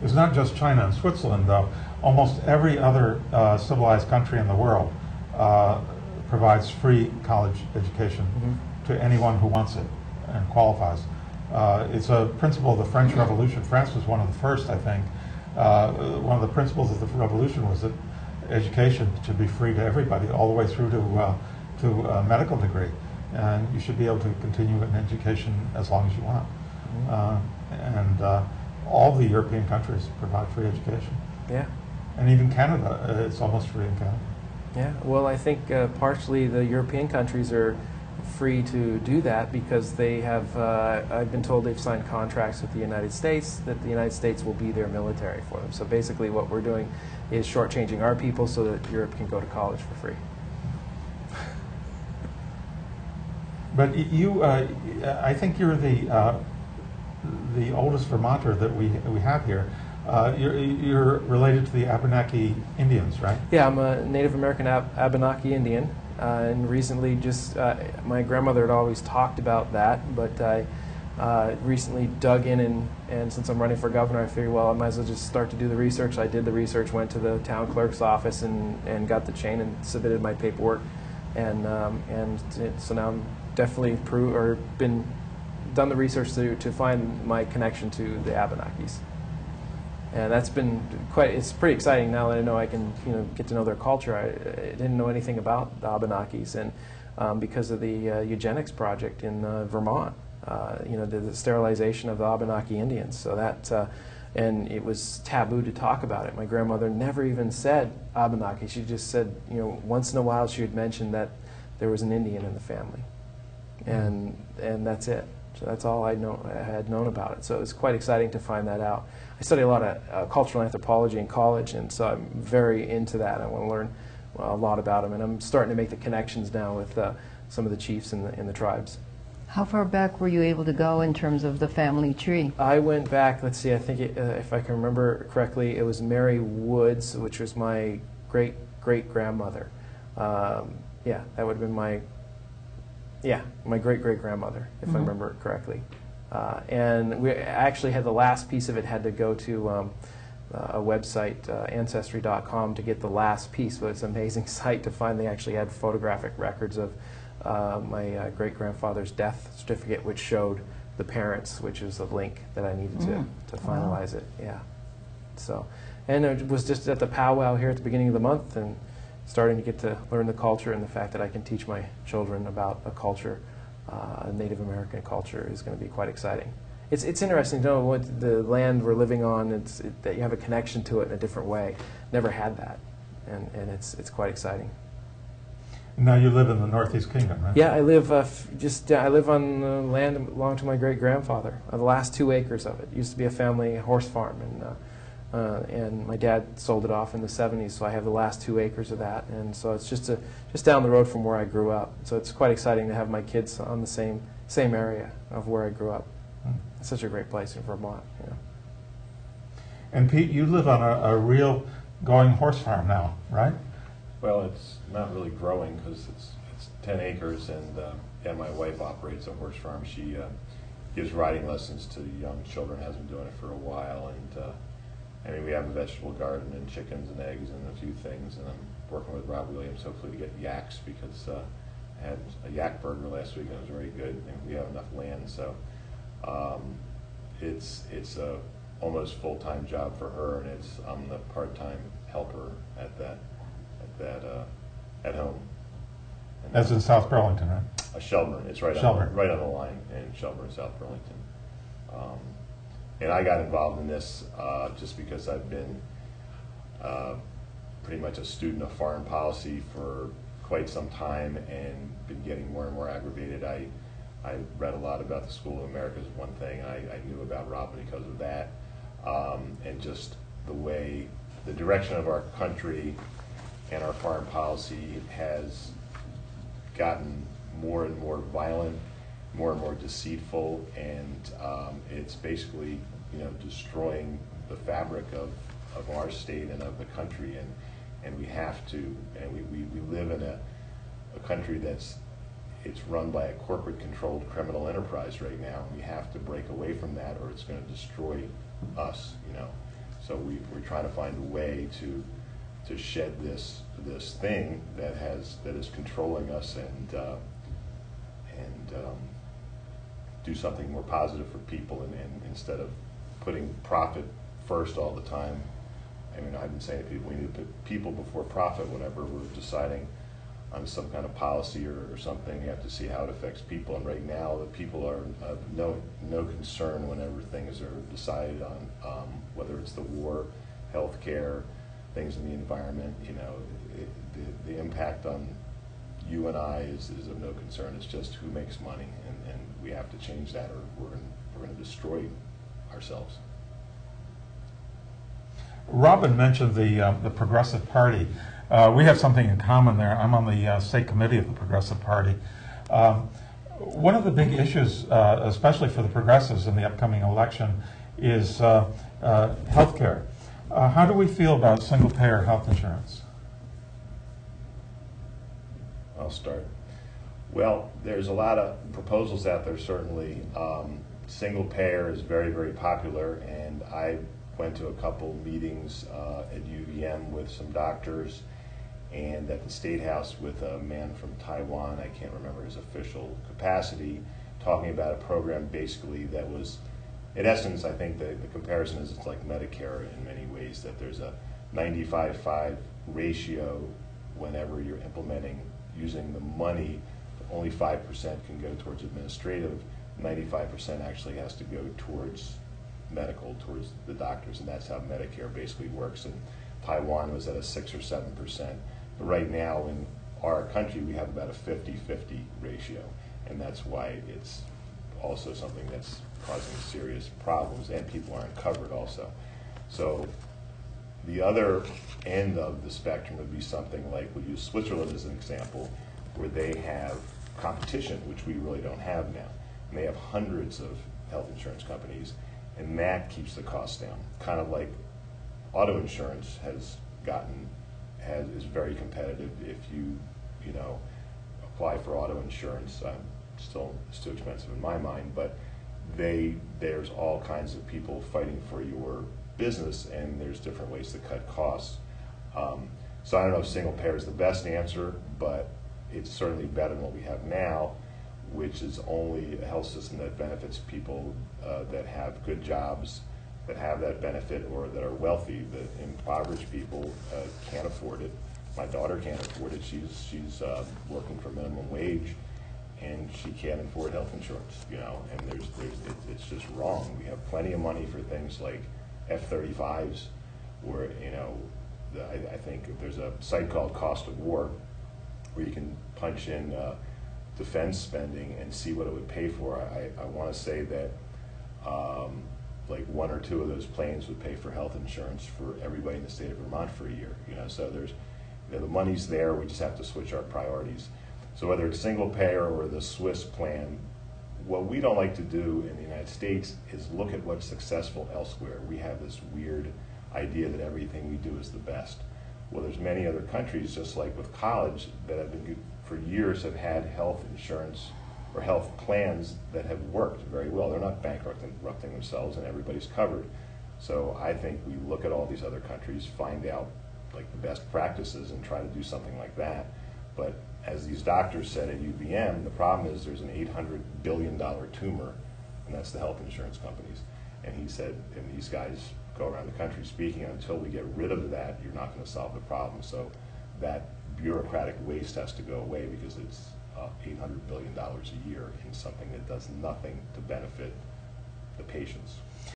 It's not just China and Switzerland, though. Almost every other civilized country in the world provides free college education to anyone who wants it and qualifies. It's a principle of the French Revolution. France was one of the first, I think. One of the principles of the revolution was that education should be free to everybody, all the way through to a medical degree. And you should be able to continue an education as long as you want. All the European countries provide free education. Yeah. And even Canada, it's almost free in Canada. Yeah, well, I think partially the European countries are free to do that because they have, I've been told they've signed contracts with the United States that the United States will be their military for them. So basically what we're doing is shortchanging our people so that Europe can go to college for free. But you, I think you're the oldest Vermonter that we have here. You're related to the Abenaki Indians, right? Yeah, I'm a Native American Abenaki Indian, and recently just, my grandmother had always talked about that, but I recently dug in, and since I'm running for governor, I figured, well, I might as well just start to do the research. I did the research, went to the town clerk's office and got the chain and submitted my paperwork, and so now I'm definitely done the research to find my connection to the Abenakis. And that's been it's pretty exciting now that I know I can, get to know their culture. I didn't know anything about the Abenakis, and because of the eugenics project in Vermont, the sterilization of the Abenaki Indians. So that, and it was taboo to talk about it. My grandmother never even said Abenaki. She just said, once in a while she would mention that there was an Indian in the family, and that's it. So that's all I had known about it. So it was quite exciting to find that out. I study a lot of cultural anthropology in college, and so I'm very into that. I want to learn a lot about them, and I'm starting to make the connections now with some of the chiefs in the tribes. How far back were you able to go in terms of the family tree? I went back, let's see, I think if I can remember correctly, it was Mary Woods, which was my great-great-grandmother. Yeah, that would have been my great-great-grandmother, if I remember it correctly. And we actually had the last piece of it had to go to a website, Ancestry.com, to get the last piece. But it's an amazing site to find. They actually had photographic records of my great-grandfather's death certificate, which showed the parents, which is the link that I needed to finalize it. Yeah. So, and it was just at the powwow here at the beginning of the month, and starting to get to learn the culture, and the fact that I can teach my children about a culture, a Native American culture, is going to be quite exciting. It's interesting to know what the land we're living on, that you have a connection to it in a different way. Never had that, and it's quite exciting. Now you live in the Northeast Kingdom, right? Yeah, I live I live on land that belonged to my great-grandfather. The last 2 acres of it used to be a family horse farm, and my dad sold it off in the 70s, so I have the last 2 acres of that, and so it's just down the road from where I grew up. So it's quite exciting to have my kids on the same area of where I grew up. It's such a great place in Vermont. And Pete, you live on a real going horse farm now, right? Well, it's not really growing because it's 10 acres, and my wife operates a horse farm. She gives riding lessons to young children, has been doing it for a while, and we have a vegetable garden and chickens and eggs and a few things, and I'm working with Rob Williams hopefully to get yaks, because I had a yak burger last week and it was very good, and we have enough land, so it's a almost full-time job for her, and I'm the part-time helper at home. And that's in South Burlington, right? Shelburne. It's right on the line in Shelburne, South Burlington. And I got involved in this just because I've been pretty much a student of foreign policy for quite some time, and been getting more and more aggravated. I read a lot about the School of America is one thing, and I knew about Robin because of that, and just the direction of our country and our foreign policy has gotten more and more violent, more and more deceitful, and it's basically destroying the fabric of our state and of the country, and we have to, and we live in a country it's run by a corporate controlled criminal enterprise right now. We have to break away from that, or it's going to destroy us, we're trying to find a way to shed this thing that is controlling us and do something more positive for people, and instead of putting profit first all the time. I mean, I've been saying to people, we need to put people before profit whenever we're deciding on some kind of policy or something. You have to see how it affects people, and right now the people are of no concern whenever things are decided on, whether it's the war, healthcare, things in the environment. You know, the impact on you and I is of no concern. It's just who makes money, and we have to change that, or we're going to destroy ourselves. Robin mentioned the Progressive Party. We have something in common there. I'm on the state committee of the Progressive Party. One of the big issues, especially for the progressives in the upcoming election, is health care. How do we feel about single-payer health insurance? I'll start. Well, there's a lot of proposals out there, certainly. Single payer is very, very popular, and I went to a couple meetings at UVM with some doctors, and at the State House with a man from Taiwan, I can't remember his official capacity, talking about a program basically that was, in essence, I think the comparison is it's like Medicare in many ways, that there's a 95-5 ratio whenever you're implementing using the money. Only 5% can go towards administrative, 95% actually has to go towards medical, towards the doctors, and that's how Medicare basically works. And Taiwan was at a 6 or 7%. But right now in our country we have about a 50-50 ratio, and that's why it's also something that's causing serious problems, and people aren't covered also. So the other end of the spectrum would be something like, we'll use Switzerland as an example, where they have competition, which we really don't have now. And they have hundreds of health insurance companies, and that keeps the costs down. Kind of like auto insurance is very competitive. If you apply for auto insurance, it's too expensive in my mind, but there's all kinds of people fighting for your business, and there's different ways to cut costs. So I don't know if single payer is the best answer, but it's certainly better than what we have now, which is only a health system that benefits people that have good jobs, that have that benefit, or that are wealthy. The impoverished people can't afford it. My daughter can't afford it. She's working for minimum wage, and she can't afford health insurance. And it's just wrong. We have plenty of money for things like F-35s, where I think there's a site called Cost of War, where you can punch in defense spending and see what it would pay for. I want to say that like 1 or 2 of those planes would pay for health insurance for everybody in the state of Vermont for a year. So there's the money's there. We just have to switch our priorities. So whether it's single payer or the Swiss plan, what we don't like to do in the United States is look at what's successful elsewhere. We have this weird idea that everything we do is the best. Well, there's many other countries, just like with college, that have been for years have had health insurance or health plans that have worked very well. They're not bankrupting themselves, and everybody's covered. So I think we look at all these other countries, find out like the best practices, and try to do something like that. But as these doctors said at UVM, the problem is there's an $800 billion tumor, and that's the health insurance companies. And he said, and these guys go around the country speaking, until we get rid of that, you're not going to solve the problem. So that bureaucratic waste has to go away, because it's $800 billion a year in something that does nothing to benefit the patients.